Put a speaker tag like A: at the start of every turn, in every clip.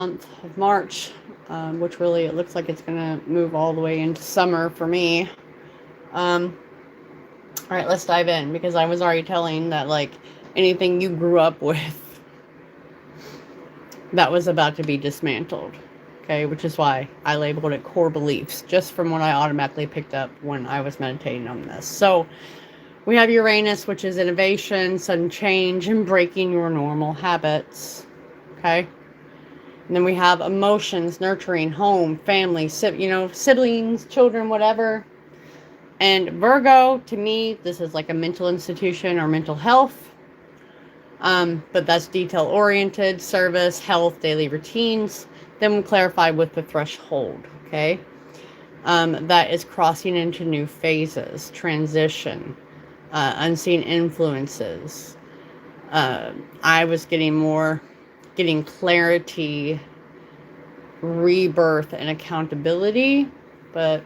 A: month of March, which really it looks like it's going to move all the way into summer for me. Um, all right, let's dive in because I was already telling that like anything you grew up with that was about to be dismantled. Okay, which is why I labeled it core beliefs, just from what I automatically picked up when I was meditating on this. So we have Uranus, which is innovation, sudden change, and breaking your normal habits. Okay. And then we have emotions, nurturing, home, family, siblings, children, whatever. And Virgo, to me, this is like a mental institution or mental health. But that's detail oriented, service, health, daily routines. Then we clarify with the threshold, okay? That is crossing into new phases, transition, unseen influences. I was getting clarity, rebirth, and accountability, but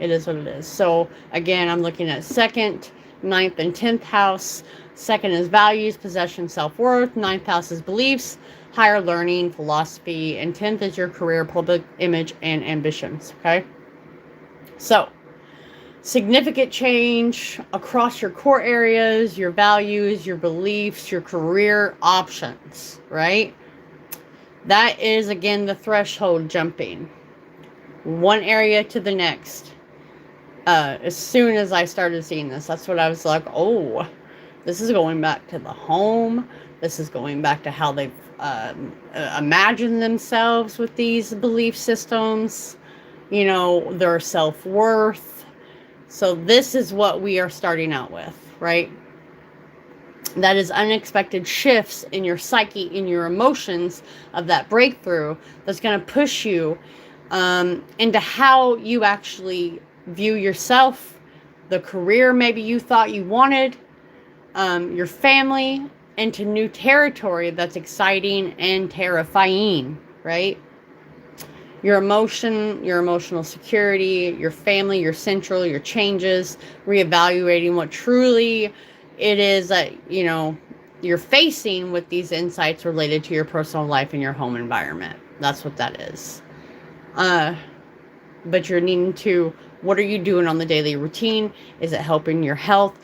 A: it is what it is. So again, I'm looking at second, ninth, and 10th house. Second is values, possession, self-worth. Ninth house is beliefs, higher learning, philosophy, and 10th is your career, public image, and ambitions. Okay. So significant change across your core areas, your values, your beliefs, your career options, right? That is, again, the threshold jumping. One area to the next. As soon as I started seeing this, that's what I was like, oh, this is going back to the home. This is going back to how they've imagined themselves with these belief systems, their self-worth. So this is what we are starting out with, right? That is unexpected shifts in your psyche, in your emotions of that breakthrough that's going to push you into how you actually view yourself, the career maybe you thought you wanted, your family, into new territory that's exciting and terrifying, right? Your emotional security, your family, your central, your changes, reevaluating what truly it is that, you're facing with these insights related to your personal life and your home environment. That's what that is. But you're needing to, what are you doing on the daily routine? Is it helping your health?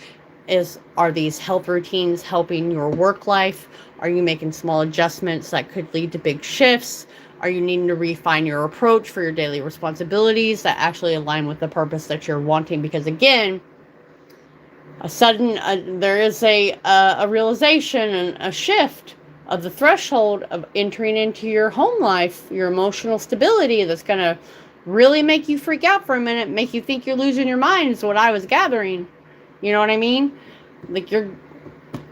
A: Are these health routines helping your work life? Are you making small adjustments that could lead to big shifts? Are you needing to refine your approach for your daily responsibilities that actually align with the purpose that you're wanting? Because again, there is a realization and a shift of the threshold of entering into your home life, your emotional stability that's going to really make you freak out for a minute, make you think you're losing your mind is what I was gathering. You know what I mean? Like you're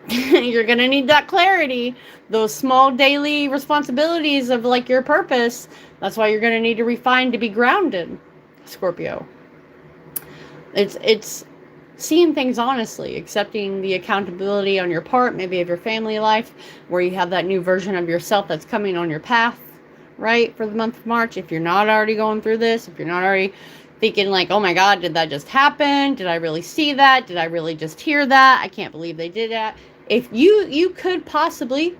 A: going to need that clarity, those small daily responsibilities of like your purpose. That's why you're going to need to refine to be grounded, Scorpio. It's seeing things honestly, accepting the accountability on your part, maybe of your family life, where you have that new version of yourself that's coming on your path, right, for the month of March. If you're not already going through this, if you're not already thinking like, oh my God, did that just happen? Did I really see that? Did I really just hear that? I can't believe they did that. If you could possibly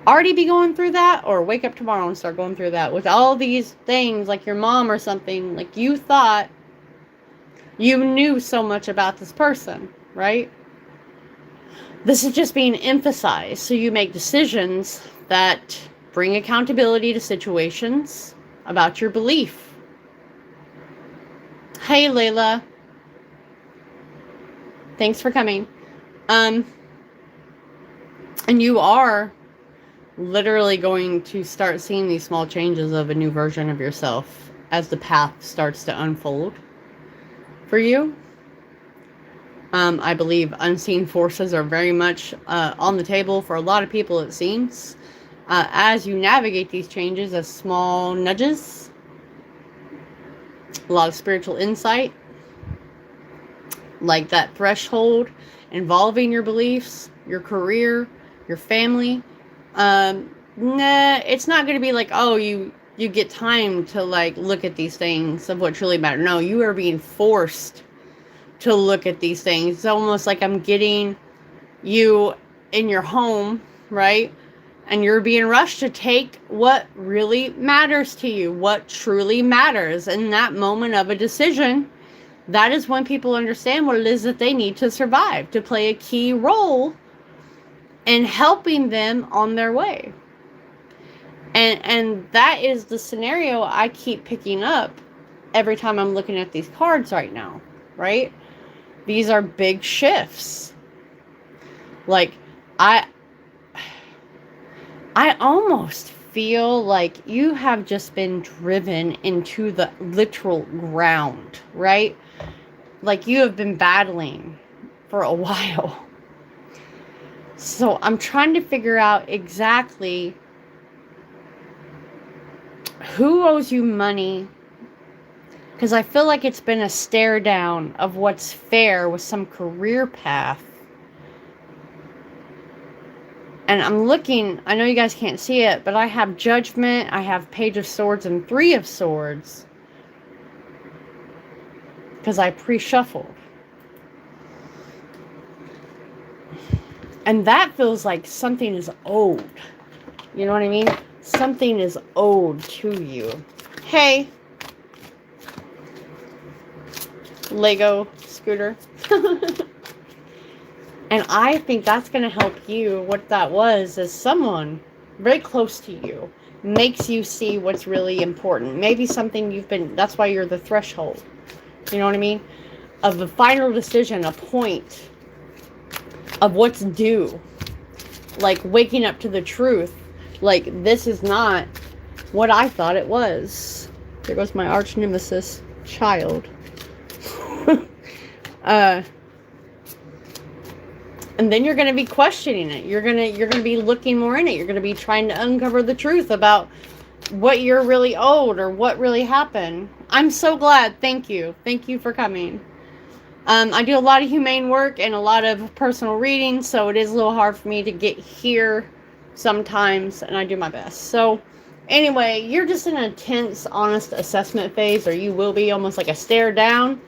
A: already be going through that, or wake up tomorrow and start going through that with all these things, like your mom or something, like you thought you knew so much about this person, right? This is just being emphasized so you make decisions that bring accountability to situations about your belief. Hey, Layla. Thanks for coming. And you are literally going to start seeing these small changes of a new version of yourself as the path starts to unfold for you. I believe unseen forces are very much on the table for a lot of people, it seems, as you navigate these changes as small nudges. A lot of spiritual insight, like that threshold involving your beliefs, your career, your family. It's not going to be like, oh, you get time to like look at these things of what truly matter. No, you are being forced to look at these things. It's almost like I'm getting you in your home, right? And you're being rushed to take what really matters to you, what truly matters. In that moment of a decision, that is when people understand what it is that they need to survive, to play a key role in helping them on their way. And that is the scenario I keep picking up every time I'm looking at these cards right now, right? These are big shifts. Like, I almost feel like you have just been driven into the literal ground, right? Like you have been battling for a while. So I'm trying to figure out exactly who owes you money, because I feel like it's been a stare down of what's fair with some career path. And I'm looking, I know you guys can't see it, but I have Judgment, I have Page of Swords, and Three of Swords. Because I pre-shuffled. And that feels like something is owed. You know what I mean? Something is owed to you. Hey. Lego scooter. And I think that's going to help you. What that was is someone very close to you makes you see what's really important. Maybe something you've been, that's why you're the threshold. You know what I mean? Of the final decision, a point of what's due. Like waking up to the truth. Like, this is not what I thought it was. There goes my arch nemesis, child. And then you're going to be questioning it. You're going to be looking more in it. You're going to be trying to uncover the truth about what you're really owed or what really happened. I'm so glad. Thank you. Thank you for coming. I do a lot of humane work and a lot of personal readings, so it is a little hard for me to get here sometimes, and I do my best. So anyway, you're just in a tense, honest assessment phase, or you will be, almost like a stare down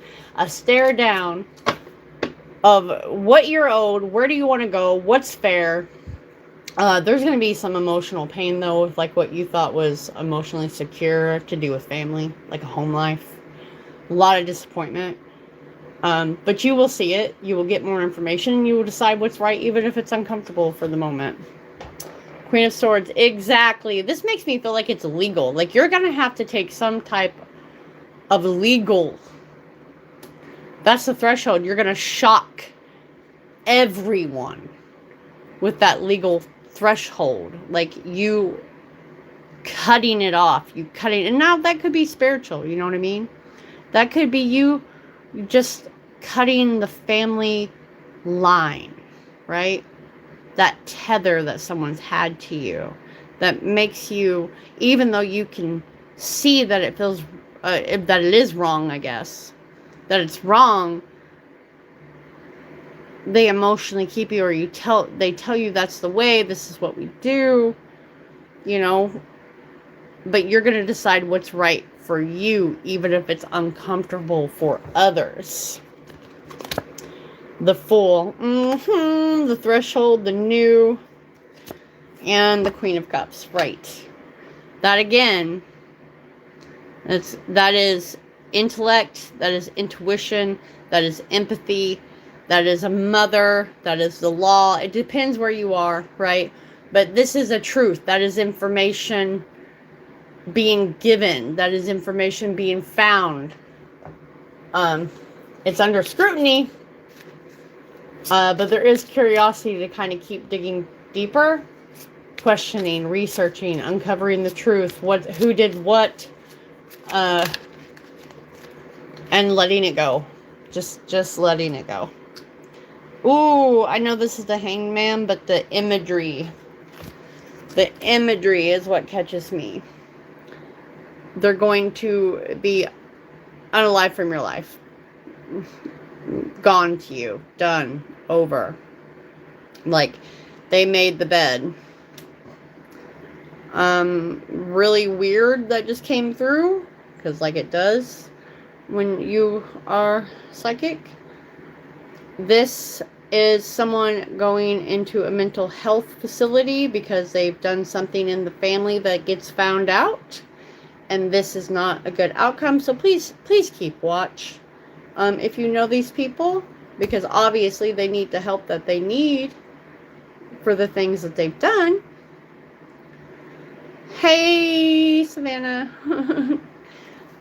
A: of what you're owed, where do you want to go, what's fair. There's going to be some emotional pain, though, with like what you thought was emotionally secure to do with family, like a home life. A lot of disappointment. But you will see it. You will get more information, and you will decide what's right, even if it's uncomfortable for the moment. Queen of Swords. Exactly. This makes me feel like it's legal. Like, you're going to have to take some type of legal. That's the threshold. You're going to shock everyone with that legal threshold. Like, you cutting it off. And now that could be spiritual. You know what I mean? That could be you just cutting the family line, right? That tether that someone's had to you. That makes you, even though you can see that it feels, that it is wrong, I guess. That it's wrong, they emotionally keep you, or they tell you that's the way, this is what we do, you know, but you're going to decide what's right for you, even if it's uncomfortable for others. The Fool, the Threshold, the New, and the Queen of Cups, right. That again, that is intellect, that is intuition, that is empathy, that is a mother, that is the law. It depends where you are, right? But this is a truth. That is information being given. That is information being found. It's under scrutiny, but there is curiosity to kind of keep digging deeper, questioning, researching, uncovering the truth, who did what, and letting it go. Just letting it go. Ooh, I know this is the Hangman, but the imagery is what catches me. They're going to be unalive from your life. Gone to you. Done. Over. Like, they made the bed. Really weird that just came through, because like it does when you are psychic. This is someone going into a mental health facility because they've done something in the family that gets found out. And this is not a good outcome. So please keep watch. If you know these people, because obviously they need the help that they need for the things that they've done. Hey, Savannah.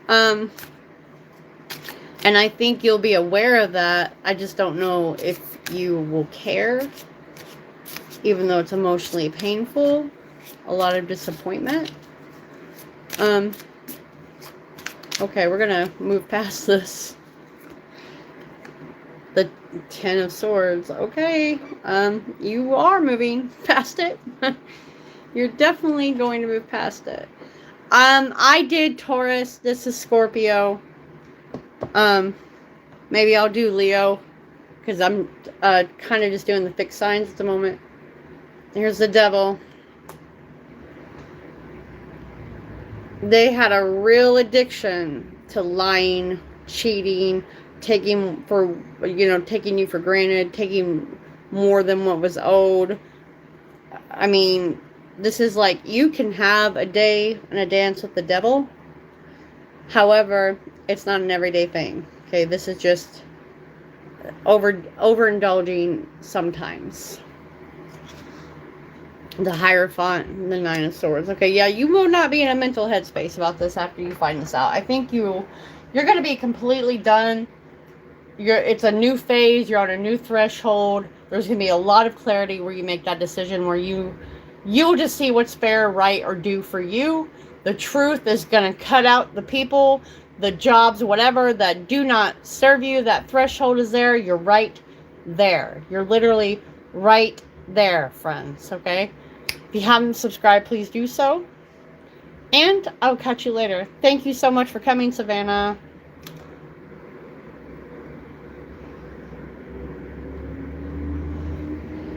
A: And I think you'll be aware of that. I just don't know if you will care, even though it's emotionally painful. A lot of disappointment. Okay, we're gonna move past this. The 10 of Swords. Okay, you are moving past it. You're definitely going to move past it. I did Taurus. This is Scorpio. Maybe I'll do Leo, because I'm kind of just doing the fixed signs at the moment. Here's the Devil. They had a real addiction to lying, cheating, taking you for granted, taking more than what was owed. I mean, this is like, you can have a day and a dance with the devil. However, it's not an everyday thing. Okay, this is just overindulging sometimes. The Hierophant, the 9 of Swords. Okay, yeah, you will not be in a mental headspace about this after you find this out. I think you're going to be completely done. It's a new phase. You're on a new threshold. There's going to be a lot of clarity where you make that decision, where you'll just see what's fair, right, or due for you. The truth is going to cut out the people, the jobs, whatever, that do not serve you. That threshold is there. You're right there. You're literally right there, friends, okay? If you haven't subscribed, please do so. And I'll catch you later. Thank you so much for coming, Savannah.